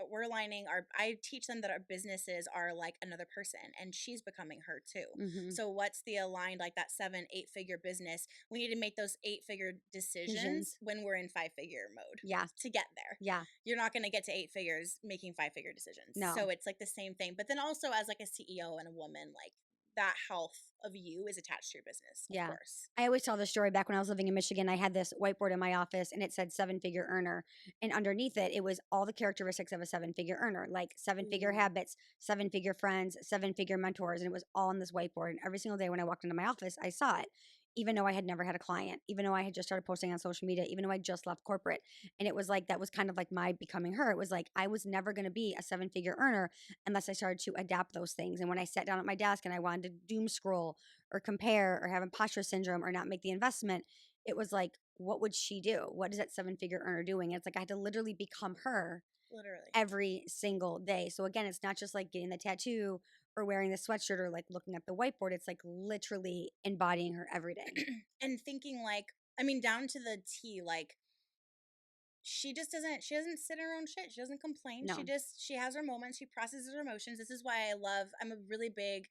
[SPEAKER 1] we're aligning our. I teach them that our businesses are like another person, and she's becoming her too.
[SPEAKER 2] Mm-hmm.
[SPEAKER 1] So what's the aligned like that 7-8 figure business? We need to make those 8-figure decisions when we're in 5-figure mode.
[SPEAKER 2] Yeah.
[SPEAKER 1] To get there.
[SPEAKER 2] Yeah.
[SPEAKER 1] You're not going to get to 8 figures making 5-figure decisions.
[SPEAKER 2] No.
[SPEAKER 1] So it's like the same thing. But then also as like a CEO and a woman, like that health of you is attached to your business, of course.
[SPEAKER 2] I always tell the story back when I was living in Michigan. I had this whiteboard in my office and it said 7-figure earner. And underneath it, it was all the characteristics of a 7-figure earner, like 7-figure habits, 7-figure friends, 7-figure mentors. And it was all on this whiteboard. And every single day when I walked into my office, I saw it, even though I had never had a client, even though I had just started posting on social media, even though I just left corporate. And it was like, that was kind of like my becoming her. It was like, I was never going to be a 7-figure earner unless I started to adapt those things. And when I sat down at my desk and I wanted to doom scroll or compare or have imposter syndrome or not make the investment, it was like, what would she do? What is that 7-figure earner doing? It's like I had to literally become her every single day. So again, it's not just like getting the tattoo or wearing the sweatshirt or like looking at the whiteboard. It's like literally embodying her every day.
[SPEAKER 1] And thinking like, I mean, down to the T, like she doesn't sit in her own shit. She doesn't complain.
[SPEAKER 2] No.
[SPEAKER 1] She has her moments. She processes her emotions. This is why I'm a really big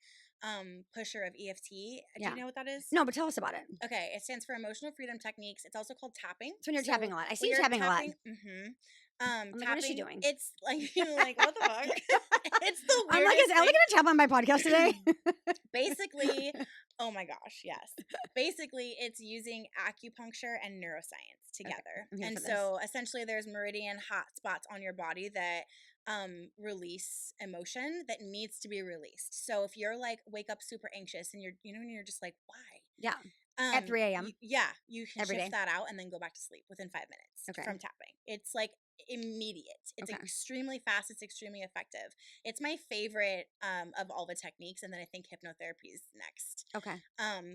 [SPEAKER 1] pusher of EFT. Do you know what that is?
[SPEAKER 2] No, but tell us about it.
[SPEAKER 1] Okay, it stands for Emotional Freedom Techniques. It's also called tapping.
[SPEAKER 2] It's when you're tapping a lot. I see you tapping a lot.
[SPEAKER 1] Mm-hmm.
[SPEAKER 2] I'm like, what is she doing?
[SPEAKER 1] It's like, like what the fuck? It's the weirdest
[SPEAKER 2] I'm like, is Allie gonna tap on my podcast today?
[SPEAKER 1] Basically, oh my gosh, yes. Basically, it's using acupuncture and neuroscience together.
[SPEAKER 2] Okay,
[SPEAKER 1] and so essentially there's meridian hot spots on your body that release emotion that needs to be released. So if you're like wake up super anxious and you're just like, why?
[SPEAKER 2] Yeah. At 3 a.m.
[SPEAKER 1] You can shift that out and then go back to sleep within 5 minutes from tapping. It's like immediate. It's extremely fast. It's extremely effective. It's my favorite of all the techniques, and then I think hypnotherapy is next.
[SPEAKER 2] Okay.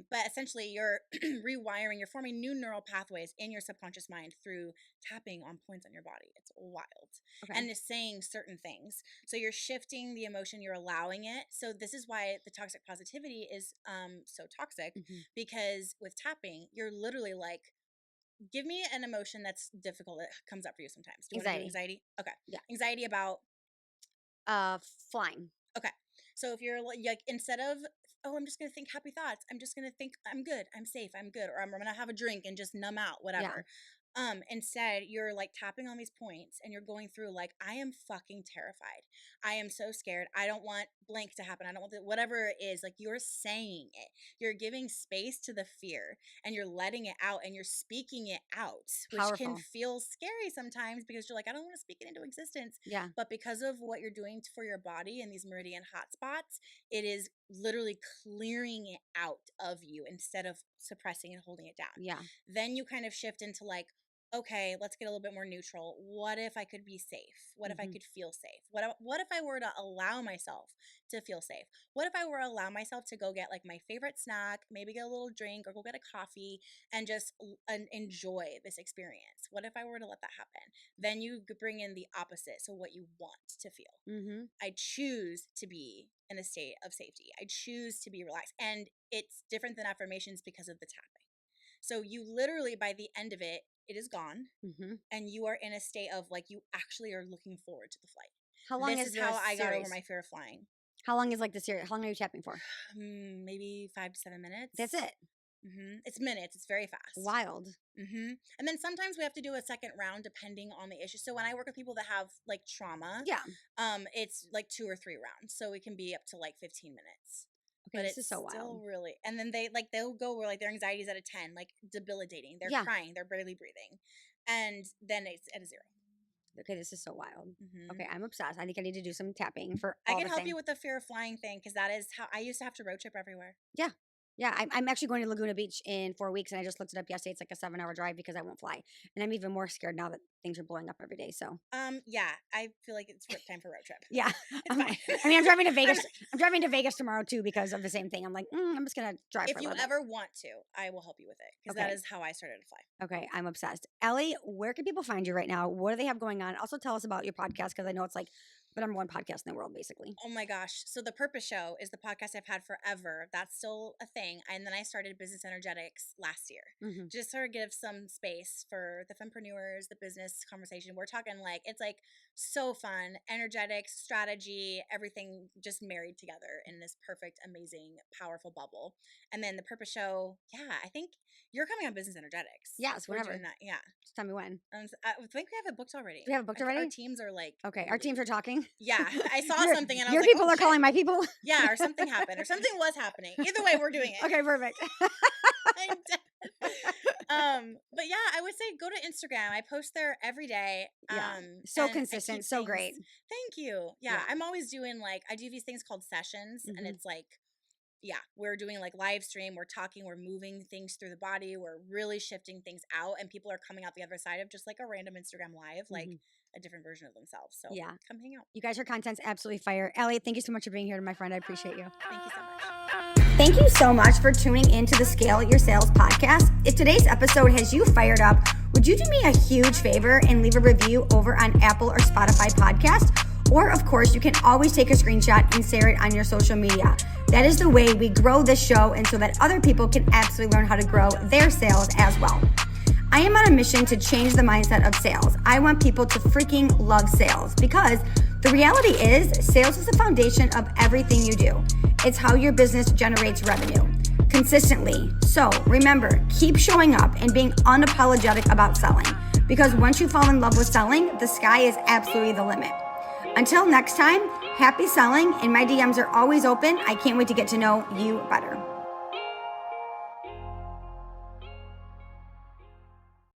[SPEAKER 1] But essentially, you're rewiring. You're forming new neural pathways in your subconscious mind through tapping on points on your body. It's wild, and it's saying certain things. So you're shifting the emotion. You're allowing it. So this is why the toxic positivity is so toxic because with tapping, you're literally like, give me an emotion that's difficult that comes up for you sometimes. Do you want to do anxiety? Okay. Yeah. Anxiety about?
[SPEAKER 2] Flying.
[SPEAKER 1] Okay. So if you're like instead of, oh, I'm just going to think happy thoughts, I'm just going to think I'm good, I'm safe, I'm good, or I'm going to have a drink and just numb out, whatever. Instead, you're like tapping on these points and you're going through like, I am fucking terrified. I am so scared. I don't want blank to happen. I don't want whatever it is. Like you're saying it. You're giving space to the fear and you're letting it out and you're speaking it out, which can feel scary sometimes because you're like, I don't want to speak it into existence.
[SPEAKER 2] Yeah.
[SPEAKER 1] But because of what you're doing for your body and these meridian hotspots, it is literally clearing it out of you instead of suppressing and holding it down.
[SPEAKER 2] Yeah.
[SPEAKER 1] Then you kind of shift into like, okay, let's get a little bit more neutral. What if I could be safe? What if I could feel safe? What if I were to allow myself to feel safe? What if I were to allow myself to go get like my favorite snack, maybe get a little drink or go get a coffee and just enjoy this experience? What if I were to let that happen? Then you bring in the opposite. So what you want to feel. I choose to be in a state of safety. I choose to be relaxed. And it's different than affirmations because of the tapping. So you literally, by the end of it, it is gone, and you are in a state of like you actually are looking forward to the flight.
[SPEAKER 2] How long
[SPEAKER 1] this is how I got over my fear of flying.
[SPEAKER 2] How long is like the series? How long are you tapping for?
[SPEAKER 1] Maybe 5 to 7 minutes.
[SPEAKER 2] That's it.
[SPEAKER 1] It's minutes. It's very fast.
[SPEAKER 2] Wild.
[SPEAKER 1] And then sometimes we have to do a second round depending on the issue. So when I work with people that have like trauma, it's like 2 or 3 rounds. So it can be up to like 15 minutes.
[SPEAKER 2] Okay,
[SPEAKER 1] but
[SPEAKER 2] this is so wild.
[SPEAKER 1] Really, and then they'll go where like their anxiety is at a 10, like debilitating. They're crying, they're barely breathing, and then it's at a 0.
[SPEAKER 2] Okay, this is so wild. Okay, I'm obsessed. I think I need to do some tapping for.
[SPEAKER 1] I can help you with the fear of flying thing because that is how I used to have to road trip everywhere.
[SPEAKER 2] Yeah. Yeah, I'm actually going to Laguna Beach in 4 weeks, and I just looked it up yesterday. It's like a 7-hour drive because I won't fly, and I'm even more scared now that things are blowing up every day. So,
[SPEAKER 1] Yeah, I feel like it's time for a road trip.
[SPEAKER 2] yeah,
[SPEAKER 1] It's fine.
[SPEAKER 2] I mean, I'm driving to Vegas. I'm driving to Vegas tomorrow too because of the same thing. I'm like, I'm just gonna drive
[SPEAKER 1] If
[SPEAKER 2] for a
[SPEAKER 1] you
[SPEAKER 2] little
[SPEAKER 1] ever want to, I will help you with it because that is how I started to fly.
[SPEAKER 2] bit. Okay, I'm obsessed. Allie, where can people find you right now? What do they have going on? Also, tell us about your podcast because I know it's like the number one podcast in the world, basically.
[SPEAKER 1] Oh my gosh. So the Purpose Show is the podcast I've had forever. That's still a thing. And then I started Business Energetics last year. Just sort of give some space for the fempreneurs, the business conversation. We're talking like, it's like so fun, energetics, strategy, everything just married together in this perfect, amazing, powerful bubble. And then the Purpose Show, yeah, I think you're coming on Business Energetics.
[SPEAKER 2] Yes,
[SPEAKER 1] We're
[SPEAKER 2] whenever.
[SPEAKER 1] doing that. Yeah.
[SPEAKER 2] Just tell me when.
[SPEAKER 1] I think we have it booked already.
[SPEAKER 2] Do we have it booked already?
[SPEAKER 1] Our teams are like.
[SPEAKER 2] Okay, our teams are talking.
[SPEAKER 1] Yeah, I saw something and I was
[SPEAKER 2] your
[SPEAKER 1] like,
[SPEAKER 2] people
[SPEAKER 1] oh,
[SPEAKER 2] are calling my people.
[SPEAKER 1] Yeah, or something happened, or something was happening. Either way, we're doing it.
[SPEAKER 2] Okay, perfect.
[SPEAKER 1] I'm dead. But yeah, I would say go to Instagram. I post there every day.
[SPEAKER 2] So consistent, so great.
[SPEAKER 1] Thank you. Yeah, I'm always doing I do these things called sessions, and it's like, yeah, we're doing like live stream. We're talking. We're moving things through the body. We're really shifting things out, and people are coming out the other side of just like a random Instagram live, like a different version of themselves. So come hang out.
[SPEAKER 2] You guys, her content's absolutely fire. Allie, thank you so much for being here, my friend. I appreciate you.
[SPEAKER 1] Thank you so much.
[SPEAKER 2] Thank you so much for tuning into the Scale Your Sales podcast. If today's episode has you fired up, would you do me a huge favor and leave a review over on Apple or Spotify podcast? Or, of course, you can always take a screenshot and share it on your social media. That is the way we grow this show, and so that other people can absolutely learn how to grow their sales as well. I am on a mission to change the mindset of sales. I want people to freaking love sales because the reality is sales is the foundation of everything you do. It's how your business generates revenue consistently. So remember, keep showing up and being unapologetic about selling, because once you fall in love with selling, the sky is absolutely the limit. Until next time, happy selling, and my DMs are always open. I can't wait to get to know you better.